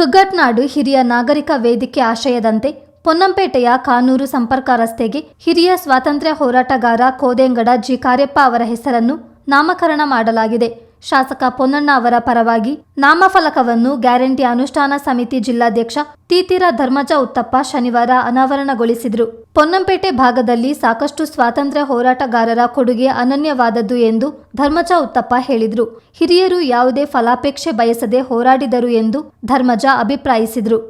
ಕುಗ್ಗಟ್ನಾಡು ಹಿರಿಯ ನಾಗರಿಕ ವೇದಿಕೆ ಆಶಯದಂತೆ ಪೊನ್ನಂಪೇಟೆಯ ಕಾನೂರು ಸಂಪರ್ಕ ರಸ್ತೆಗೆ ಹಿರಿಯ ಸ್ವಾತಂತ್ರ್ಯ ಹೋರಾಟಗಾರ ಕೋದೆಂಗಡ ಜಿ ಕಾರ್ಯಪ್ಪ ಅವರ ಹೆಸರನ್ನು ನಾಮಕರಣ ಮಾಡಲಾಗಿದೆ. ಶಾಸಕ ಪೊನ್ನಣ್ಣ ಅವರ ಪರವಾಗಿ ನಾಮಫಲಕವನ್ನು ಗ್ಯಾರಂಟಿ ಅನುಷ್ಠಾನ ಸಮಿತಿ ಜಿಲ್ಲಾಧ್ಯಕ್ಷ ತೀತಿರ ಧರ್ಮಜ ಉತ್ತಪ್ಪ ಶನಿವಾರ ಅನಾವರಣಗೊಳಿಸಿದರು. ಪೊನ್ನಂಪೇಟೆ ಭಾಗದಲ್ಲಿ ಸಾಕಷ್ಟು ಸ್ವಾತಂತ್ರ್ಯ ಹೋರಾಟಗಾರರ ಕೊಡುಗೆ ಅನನ್ಯವಾದದ್ದು ಎಂದು ಧರ್ಮಜ ಉತ್ತಪ್ಪ ಹೇಳಿದರು. ಹಿರಿಯರು ಯಾವುದೇ ಫಲಾಪೇಕ್ಷೆ ಬಯಸದೆ ಹೋರಾಡಿದರು ಎಂದು ಧರ್ಮಜ ಅಭಿಪ್ರಾಯಿಸಿದರು.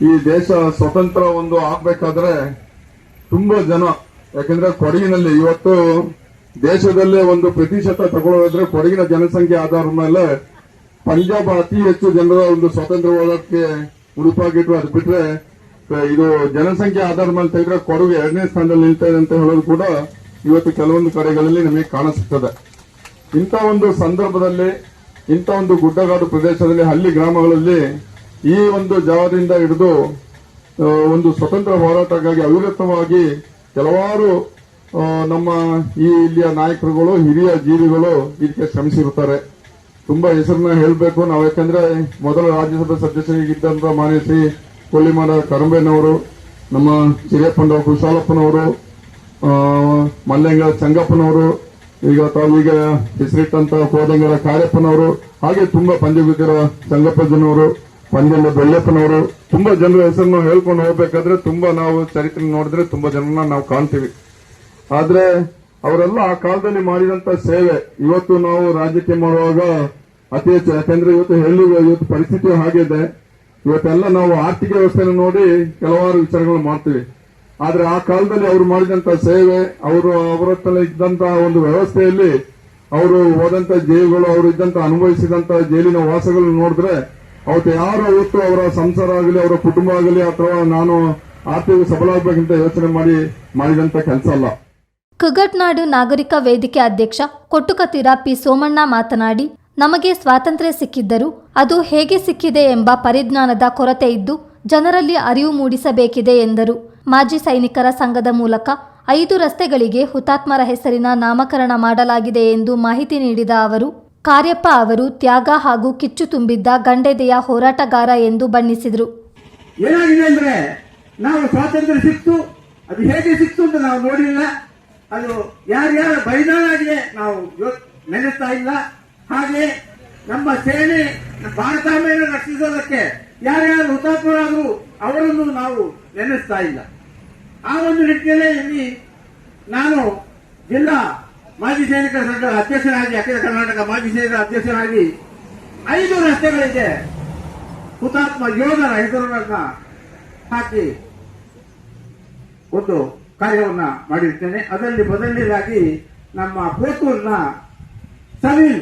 ಈ ದೇಶ ಸ್ವತಂತ್ರ ಆಗ್ಬೇಕಾದ್ರೆ ತುಂಬಾ ಜನ, ಯಾಕಂದ್ರೆ ಕೊಡಗಿನಲ್ಲಿ ಇವತ್ತು ದೇಶದಲ್ಲೇ 1% ತಗೊಳ್ಳೋದ್ರೆ ಕೊಡಗಿನ ಜನಸಂಖ್ಯೆ ಆಧಾರದ ಮೇಲೆ ಪಂಜಾಬ್ ಅತಿ ಹೆಚ್ಚು ಜನರ ಸ್ವಾತಂತ್ರ್ಯ ಹೋರಾಟಕ್ಕೆ ಉಡುಪಾಗಿಟ್ಟು, ಅದು ಬಿಟ್ರೆ ಇದು ಜನಸಂಖ್ಯೆ ಆಧಾರದ ಮೇಲೆ ತೆಗೆದ್ರೆ ಕೊಡಗು 2ನೇ ಸ್ಥಾನದಲ್ಲಿ ನಿಲ್ತಾ ಇದೆ ಅಂತ ಹೇಳೋದು ಕೂಡ ಇವತ್ತು ಕೆಲವೊಂದು ಕಡೆಗಳಲ್ಲಿ ನಮಗೆ ಕಾಣಿಸುತ್ತದೆ. ಇಂಥ ಸಂದರ್ಭದಲ್ಲಿ ಇಂಥ ಗುಡ್ಡಗಾಡು ಪ್ರದೇಶದಲ್ಲಿ ಹಳ್ಳಿ ಗ್ರಾಮಗಳಲ್ಲಿ ಈ ಜಾಗದಿಂದ ಹಿಡಿದು ಸ್ವತಂತ್ರ ಹೋರಾಟಕ್ಕಾಗಿ ಅವಿರತವಾಗಿ ಕೆಲವಾರು ನಮ್ಮ ಇಲ್ಲಿಯ ನಾಯಕರುಗಳು, ಹಿರಿಯ ಜೀವಿಗಳು ಇದಕ್ಕೆ ಶ್ರಮಿಸಿರುತ್ತಾರೆ. ತುಂಬಾ ಹೆಸರನ್ನ ಹೇಳಬೇಕು ನಾವು, ಯಾಕಂದ್ರೆ ಮೊದಲ ರಾಜ್ಯಸಭೆ ಸದಸ್ಯರಿಗಿದ್ದಂತ ಮಾನ್ಯ ಶ್ರೀ ಕೊಲ್ಲಿಮರ ಕರಂಬೇನವರು, ನಮ್ಮ ಚಿರಿಯಪ್ಪನವರು, ಕುಶಾಲಪ್ಪನವರು, ಮಲ್ಲೆಂಗ ಚಂಗಪ್ಪನವರು, ಈಗ ಹೆಸರಿಟ್ಟಂತ ಕೋದೆಂಗರ ಕಾರ್ಯಪ್ಪನವರು, ಹಾಗೆ ತುಂಬಾ ಪಂಜಗುದ್ದಿರ ಸಂಗಪ್ಪಜ್ಜನವರು, ಪಂಜಲ ಬೆಳ್ಳೆಪ್ಪನವರು, ತುಂಬಾ ಜನರ ಹೆಸರನ್ನು ಹೇಳ್ಕೊಂಡು ಹೋಗ್ಬೇಕಾದ್ರೆ ತುಂಬಾ ನಾವು ಚರಿತ್ರೆ ನೋಡಿದ್ರೆ ತುಂಬಾ ಜನರನ್ನ ನಾವು ಕಾಣ್ತೀವಿ. ಆದ್ರೆ ಅವರೆಲ್ಲ ಆ ಕಾಲದಲ್ಲಿ ಮಾಡಿದಂತ ಸೇವೆ ಇವತ್ತು ನಾವು ರಾಜಕೀಯ ಮಾಡುವಾಗ ಅತಿ ಹೆಚ್ಚು, ಯಾಕಂದ್ರೆ ಇವತ್ತು ಪರಿಸ್ಥಿತಿ ಹಾಗಿದೆ. ಇವತ್ತೆಲ್ಲ ನಾವು ಆರ್ಥಿಕ ವ್ಯವಸ್ಥೆನ ನೋಡಿ ಕೆಲವಾರು ವಿಚಾರಗಳು ಮಾಡ್ತೀವಿ. ಆದ್ರೆ ಆ ಕಾಲದಲ್ಲಿ ಅವರು ಮಾಡಿದಂತ ಸೇವೆ, ಅವರ ಇದ್ದಂತ ವ್ಯವಸ್ಥೆಯಲ್ಲಿ ಅವರು ಹೋದಂತ ಜೈಲುಗಳು, ಅವರು ಇದ್ದಂತ ಅನುಭವಿಸಿದಂತ ಜೈಲಿನ ವಾಸಗಳನ್ನು ನೋಡಿದ್ರೆ ಅವತ್ತು ಯಾರು ಅವರ ಸಂಸಾರ ಆಗಲಿ, ಅವರ ಕುಟುಂಬ ಆಗಲಿ, ಅಥವಾ ನಾನು ಆರ್ಥಿಕ ಸಬಲ ಆಗ್ಬೇಕಂತ ಯೋಚನೆ ಮಾಡಿದಂತ ಕೆಲಸ ಅಲ್ಲ. ಕುಗ್ಗಟ್ನಾಡು ನಾಗರಿಕ ವೇದಿಕೆ ಅಧ್ಯಕ್ಷ ಕೊಟ್ಟುಕತೀರ ಪಿ ಸೋಮಣ್ಣ ಮಾತನಾಡಿ, ನಮಗೆ ಸ್ವಾತಂತ್ರ್ಯ ಸಿಕ್ಕಿದ್ದರೂ ಅದು ಹೇಗೆ ಸಿಕ್ಕಿದೆ ಎಂಬ ಪರಿಜ್ಞಾನದ ಕೊರತೆ ಇದ್ದು ಜನರಲ್ಲಿ ಅರಿವು ಮೂಡಿಸಬೇಕಿದೆ ಎಂದರು. ಮಾಜಿ ಸೈನಿಕರ ಸಂಘದ ಮೂಲಕ 5 ರಸ್ತೆಗಳಿಗೆ ಹುತಾತ್ಮರ ಹೆಸರಿನ ನಾಮಕರಣ ಮಾಡಲಾಗಿದೆ ಎಂದು ಮಾಹಿತಿ ನೀಡಿದ ಅವರು, ಕಾರ್ಯಪ್ಪ ಅವರು ತ್ಯಾಗ ಹಾಗೂ ಕಿಚ್ಚು ತುಂಬಿದ್ದ ಗಂಡೆದೆಯ ಹೋರಾಟಗಾರ ಎಂದು ಬಣ್ಣಿಸಿದರು. ಏನಾಗಿದೆ ಅಂದ್ರೆ, ನಾವು ಸ್ವಾತಂತ್ರ್ಯ ಸಿಕ್ತು, ಅದು ಹೇಗೆ ಸಿಕ್ತು ಅಂತ ನಾವು ನೋಡಿಲ್ಲ. ಅದು ಯಾರ್ಯಾರ ಬಲಿದಾನ ಆಗಿದೆ ನಾವು ನೆನೆಸ್ತಾ ಇಲ್ಲ. ಹಾಗೆ ನಮ್ಮ ಸೇನೆ ಭಾರತಾಂಬೆಯನ್ನು ರಕ್ಷಿಸೋದಕ್ಕೆ ಯಾರ್ಯಾರು ಹುತಾತ್ಮರಾದ್ರು ಅವರನ್ನು ನಾವು ನೆನೆಸ್ತಾ ಇಲ್ಲ. ಆ ನಿಟ್ಟಿನಲ್ಲಿ ಇಲ್ಲಿ ನಾನು ಜಿಲ್ಲಾ ಮಾಜಿ ಸೈನಿಕರ ಸಂಘದ ಅಧ್ಯಕ್ಷರಾಗಿ, ಅಖಿಲ ಕರ್ನಾಟಕ ಮಾಜಿ ಸೈನಿಕರ ಅಧ್ಯಕ್ಷರಾಗಿ 5 ರಸ್ತೆಗಳಿಗೆ ಹುತಾತ್ಮ ಯೋಧರ ಹೆಸರುಗಳನ್ನ ಹಾಕಿ ಕಾರ್ಯವನ್ನ ಮಾಡಿರ್ತೇನೆ. ಅದರಲ್ಲಿ ಮೊದಲನೇದಾಗಿ ನಮ್ಮ ಪೋತೂರಿನ ಸವೀನ್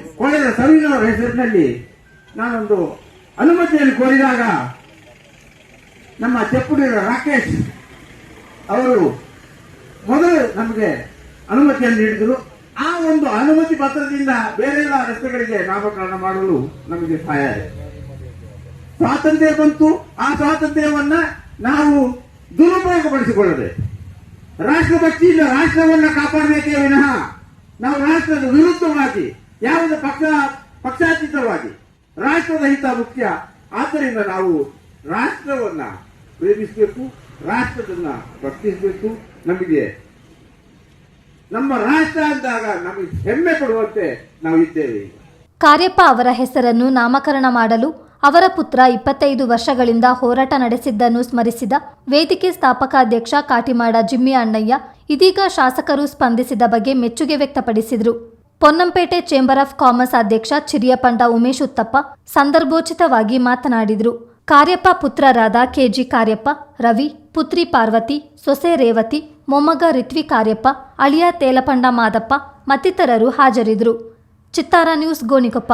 ಅವರ ಹೆಸರಿನಲ್ಲಿ ನಾನೊಂದು ಅನುಮತಿಯನ್ನು ಕೋರಿದಾಗ ನಮ್ಮ ಚೆಪ್ಪುಡಿಯ ರಾಕೇಶ್ ಅವರು ಮೊದಲು ನಮಗೆ ಅನುಮತಿಯನ್ನು ನೀಡಿದರು. ಆ ಅನುಮತಿ ಪತ್ರದಿಂದ ಬೇರೆಲ್ಲ ರಸ್ತೆಗಳಿಗೆ ನಾಮಕರಣ ಮಾಡಲು ನಮಗೆ ಸಹಾಯ ಆಯಿತು. ಸ್ವಾತಂತ್ರ್ಯ ಬಂತು, ಆ ಸ್ವಾತಂತ್ರ್ಯವನ್ನ ನಾವು ದುರುಪಯೋಗಪಡಿಸಿಕೊಳ್ಳದೆ ರಾಷ್ಟ್ರಭಕ್ತಿಯಿಂದ ರಾಷ್ಟ್ರವನ್ನ ಕಾಪಾಡಬೇಕೇ ವಿನಃ ನಾವು ರಾಷ್ಟ್ರದ ವಿರುದ್ಧವಾಗಿ ಯಾವುದೇ ಪಕ್ಷಾತೀತವಾಗಿ ರಾಷ್ಟ್ರದ ಹಿತ ಮುಖ್ಯ. ಆದ್ದರಿಂದ ನಾವು ರಾಷ್ಟ್ರವನ್ನ ಪ್ರೇಮಿಸಬೇಕು, ರಾಷ್ಟ್ರದನ್ನ ಭಕ್ತಿಸಬೇಕು. ನಮಗೆ ನಮ್ಮ ರಾಷ್ಟ್ರ ಅಂದಾಗ ನಮಗೆ ಹೆಮ್ಮೆ ಪಡುವಂತೆ ನಾವು ಇದ್ದೇವೆ. ಕಾರ್ಯಪ್ಪ ಅವರ ಹೆಸರನ್ನು ನಾಮಕರಣ ಮಾಡಲು ಅವರ ಪುತ್ರ 25 ವರ್ಷಗಳಿಂದ ಹೋರಾಟ ನಡೆಸಿದ್ದನ್ನು ಸ್ಮರಿಸಿದ ವೇದಿಕೆ ಸ್ಥಾಪಕಾಧ್ಯಕ್ಷ ಕಾಟಿಮಾಡ ಜಿಮ್ಮಿ ಅಣ್ಣಯ್ಯ, ಇದೀಗ ಶಾಸಕರು ಸ್ಪಂದಿಸಿದ ಬಗ್ಗೆ ಮೆಚ್ಚುಗೆ ವ್ಯಕ್ತಪಡಿಸಿದರು. ಪೊನ್ನಂಪೇಟೆ ಚೇಂಬರ್ ಆಫ್ ಕಾಮರ್ಸ್ ಅಧ್ಯಕ್ಷ ಚಿರಿಯಪಂಡ ಉಮೇಶ್ ಉತ್ತಪ್ಪ ಸಂದರ್ಭೋಚಿತವಾಗಿ ಮಾತನಾಡಿದರು. ಕಾರ್ಯಪ್ಪ ಪುತ್ರರಾದ ಕೆಜಿ ಕಾರ್ಯಪ್ಪ, ರವಿ, ಪುತ್ರಿ ಪಾರ್ವತಿ, ಸೊಸೆ ರೇವತಿ, ಮೊಮ್ಮಗ ರಿತ್ವಿ ಕಾರ್ಯಪ್ಪ, ಅಳಿಯ ತೇಲಪಂಡ ಮಾದಪ್ಪ ಮತ್ತಿತರರು ಹಾಜರಿದ್ದರು. ಚಿತ್ತಾರ ನ್ಯೂಸ್, ಗೋಣಿಕೊಪ್ಪ.